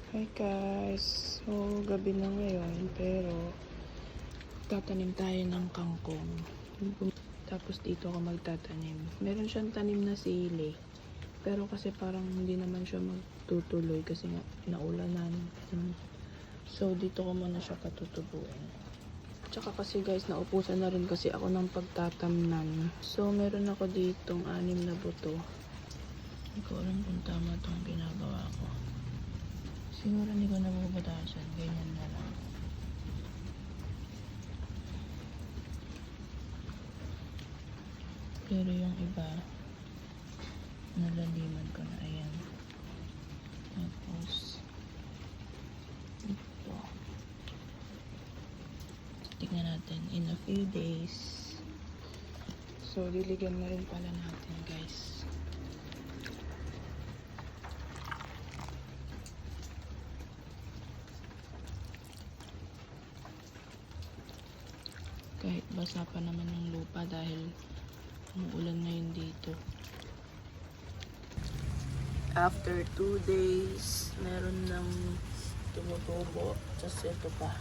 Hi guys, so gabi na ngayon pero tatanim tayo ng kangkong. Tapos dito ako magtatanim. Meron siyang tanim na sili. Pero kasi parang hindi naman siya magtutuloy kasi nga naulanan. So dito ko muna siya patutubuin. Tsaka kasi guys, naupusan na rin kasi ako ng pagtatamnan. So meron ako ditong 6 na buto. Hindi ko alam kung tama itong ginagawa ko. Siguro hindi ko nabubutasan. Ganyan na lang. Pero yung iba, nalaliman ko na. Ayan. Tapos, ito. Tignan natin in a few days. So, diligan na rin pala natin, guys. Kahit basa pa naman yung lupa dahil umuulan ngayon dito. After 2 days, meron ng tumutubo. Tapos ito pa.